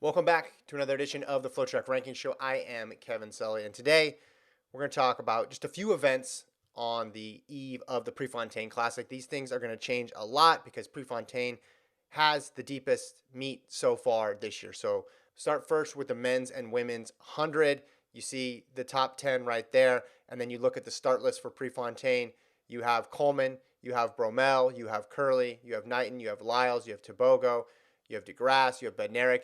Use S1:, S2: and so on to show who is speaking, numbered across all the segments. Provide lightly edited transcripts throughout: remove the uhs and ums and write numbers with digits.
S1: Welcome back to another edition of the FloTrack Ranking Show. I am Kevin Sully, and today we're going to talk about just a few events on the eve of the Prefontaine Classic. These things are going to change a lot because Prefontaine has the deepest meet so far this year. So start first with the men's and women's 100. You see the top 10 right there, and then you look at the start list for Prefontaine. You have Coleman, you have Bromell, you have Curley, you have Knighton, you have Lyles, you have Tebogo, you have DeGrasse, you have Bednarik.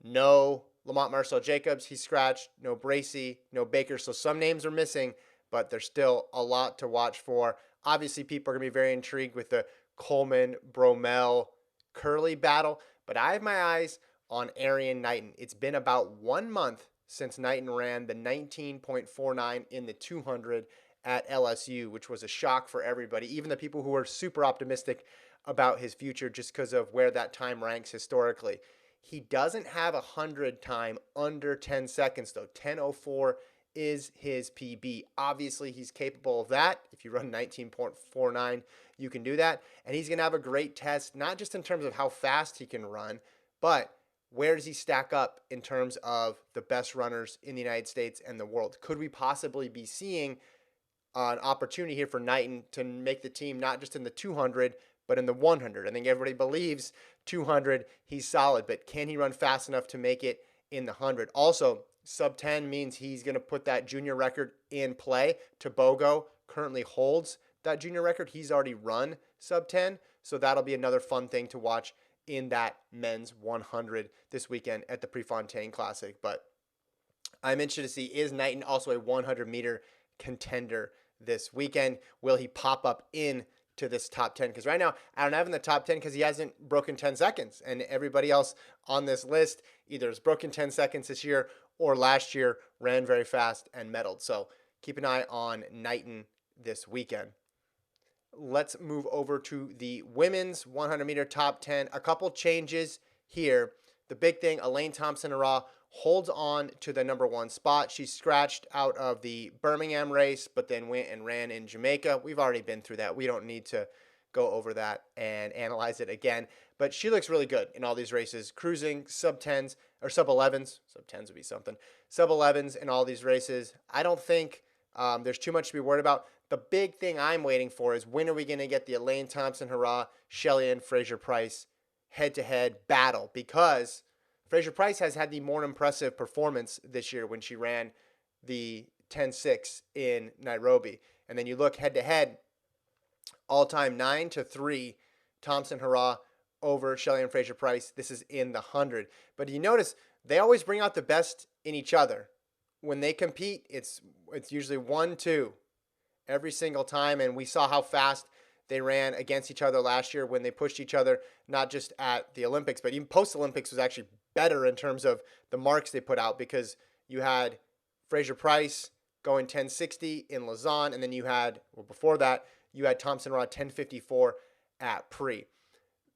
S1: No Lamont Marcel Jacobs, he's scratched. No Bracy, no Baker. So some names are missing, but there's still a lot to watch for. Obviously, people are going to be very intrigued with the Coleman, Bromell, Curley battle, but I have my eyes on Erriyon Knighton. It's been about 1 month since Knighton ran the 19.49 in the 200 at LSU, which was a shock for everybody, even the people who were super optimistic about his future just because of where that time ranks historically. He doesn't have a 100 time under 10 seconds, though. 10:04 is his PB. Obviously, he's capable of that. If you run 19.49, you can do that. And he's going to have a great test, not just in terms of how fast he can run, but where does he stack up in terms of the best runners in the United States and the world? Could we possibly be seeing an opportunity here for Knighton to make the team not just in the 200, but in the 100? I think everybody believes 200, he's solid, but can he run fast enough to make it in the 100? Also, sub 10 means he's going to put that junior record in play. Tebogo currently holds that junior record. He's already run sub 10, so that'll be another fun thing to watch in that men's 100 this weekend at the Prefontaine Classic. But I'm interested to see, is Knighton also a 100-meter contender this weekend? Will he pop up in to this top 10? Because right now I don't have him in the top 10 because he hasn't broken 10 seconds, and everybody else on this list either has broken 10 seconds this year or last year ran very fast and medaled. So keep an eye on Knighton this weekend. Let's move over to the women's 100-meter top 10. A couple changes here. The big thing, Elaine Thompson-Herah holds on to the number 1 spot. She scratched out of the Birmingham race, but then went and ran in Jamaica. We've already been through that. We don't need to go over that and analyze it again. But she looks really good in all these races, cruising sub 10s or sub 11s. Sub 10s would be something. Sub 11s in all these races. I don't think there's too much to be worried about. The big thing I'm waiting for is, when are we going to get the Elaine Thompson-Herah, Shelly-Ann Fraser-Price head-to-head battle? Because Fraser-Price has had the more impressive performance this year when she ran the 10.6 in Nairobi. And then you look head-to-head, all-time 9-3, Thompson-Herah over Shelly-Ann Fraser-Price. This is in the 100. But you notice they always bring out the best in each other. When they compete, it's usually 1-2 every single time. And we saw how fast they ran against each other last year when they pushed each other, not just at the Olympics, but even post-Olympics was actually better in terms of the marks they put out, because you had Fraser-Price going 10.60 in Lausanne, and then you had, well, before that, you had Thompson-Herah 10.54 at Pre.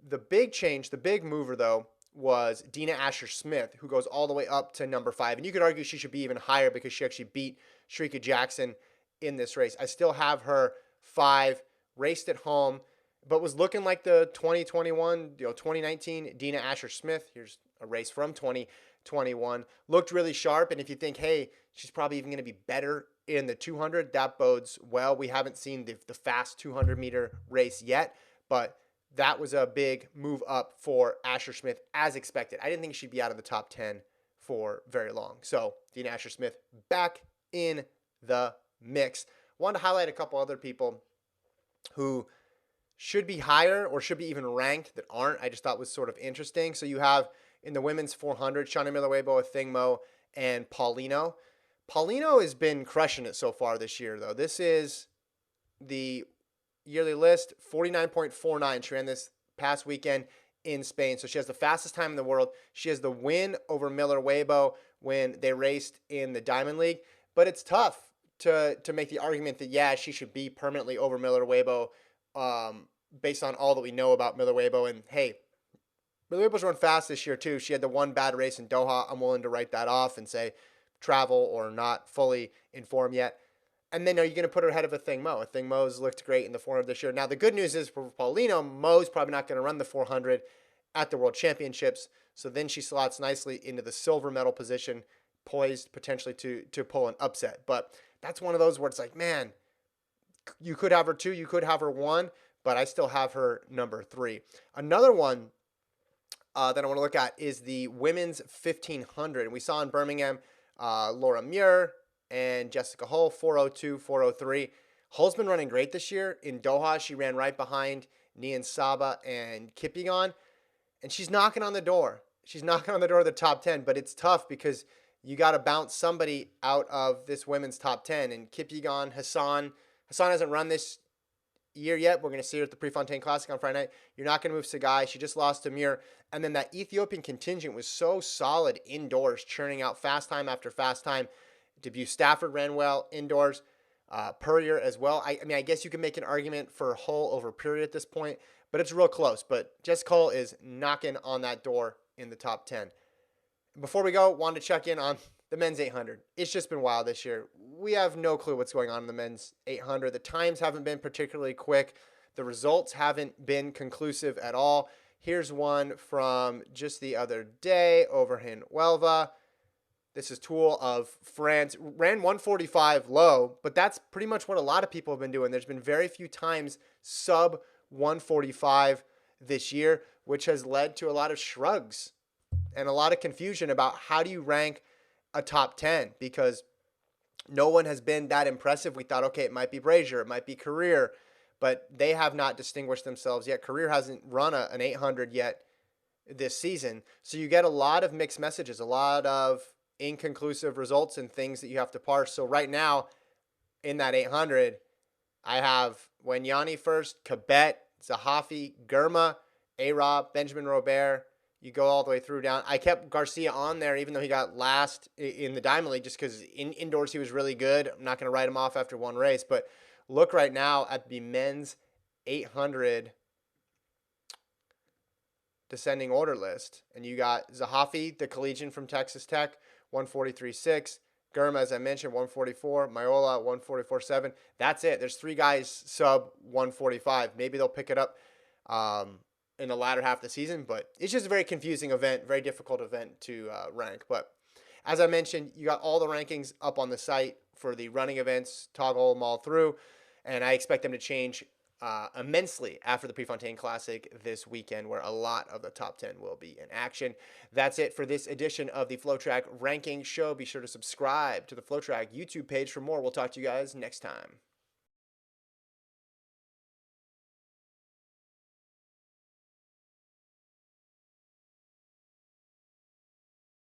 S1: The big change, the big mover, though, was Dina Asher-Smith, who goes all the way up to number 5. And you could argue she should be even higher because she actually beat Shrika Jackson in this race. I still have her 5, raced at home, but was looking like the 2019 Dina Asher-Smith. Here's a race from 2021. Looked really sharp, and if you think, hey, she's probably even going to be better in the 200, that bodes well. We haven't seen the fast 200-meter race yet, but that was a big move up for Asher-Smith as expected. I didn't think she'd be out of the top 10 for very long. So Dina Asher-Smith back in the mix. Wanted to highlight a couple other people who should be higher or should be even ranked that aren't. I just thought was sort of interesting. So you have in the women's 400, Shawnee Miller-Weibo, Thingmo, and Paulino. Paulino has been crushing it so far this year, though. This is the yearly list, 49.49. She ran this past weekend in Spain. So she has the fastest time in the world. She has the win over Miller-Weibo when they raced in the Diamond League. But it's tough to make the argument that, yeah, she should be permanently over Miller-Weibo based on all that we know about Miller-Weibo. And, hey, Miller-Weibo's run fast this year, too. She had the one bad race in Doha. I'm willing to write that off and say travel or not fully in form yet. And then are you going to put her ahead of a Thingmo? Thingmo's looked great in the 400 this year. Now, the good news is for Paulino, Mo's probably not going to run the 400 at the World Championships. So then she slots nicely into the silver medal position, poised potentially to pull an upset. But that's one of those where it's like, man, you could have her 2, you could have her 1, but I still have her number 3. Another one that I want to look at is the women's 1500. And we saw in Birmingham, Laura Muir and Jessica Hull, 402, 403. Hull's been running great this year. In Doha, she ran right behind Nian Saba and Kipyegon, and she's knocking on the door. She's knocking on the door of the top 10, but it's tough because you got to bounce somebody out of this women's top 10. And Kipyegon, Hassan hasn't run this year yet. We're going to see her at the Prefontaine Classic on Friday night. You're not going to move Sagai. She just lost to Muir. And then that Ethiopian contingent was so solid indoors, churning out fast time after fast time. Debut Stafford ran well indoors. Purrier as well. I mean, I guess you can make an argument for Hull over Purrier at this point, but it's real close. But Jessica Hull is knocking on that door in the top 10. Before we go, wanted to check in on the men's 800. It's just been wild this year. We have no clue what's going on in the men's 800. The times haven't been particularly quick. The results haven't been conclusive at all. Here's one from just the other day over in Huelva. This is Toul of France. Ran 145 low, but that's pretty much what a lot of people have been doing. There's been very few times sub 145 this year, which has led to a lot of shrugs and a lot of confusion about how do you rank a top 10, because no one has been that impressive. We thought, okay, it might be Brazier, it might be Career, but they have not distinguished themselves yet. Career hasn't run an 800 yet this season. So you get a lot of mixed messages, a lot of inconclusive results and things that you have to parse. So right now in that 800, I have Wenyani first, Kibet, Zahafi, Germa, A-Rob, Benjamin Robert. You go all the way through down. I kept Garcia on there even though he got last in the Diamond League just because indoors he was really good. I'm not going to write him off after one race. But look right now at the men's 800 descending order list. And you got Zahafi, the collegian from Texas Tech, 143.6. Germa, as I mentioned, 144. Maiola, 144.7. That's it. There's 3 guys sub 145. Maybe they'll pick it up in the latter half of the season, but it's just a very confusing event, very difficult event to rank. But as I mentioned, you got all the rankings up on the site for the running events, toggle them all through, and I expect them to change immensely after the Prefontaine Classic this weekend, where a lot of the top 10 will be in action. That's it for this edition of the FloTrack Ranking Show. Be sure to subscribe to the FloTrack YouTube page for more. We'll talk to you guys next time.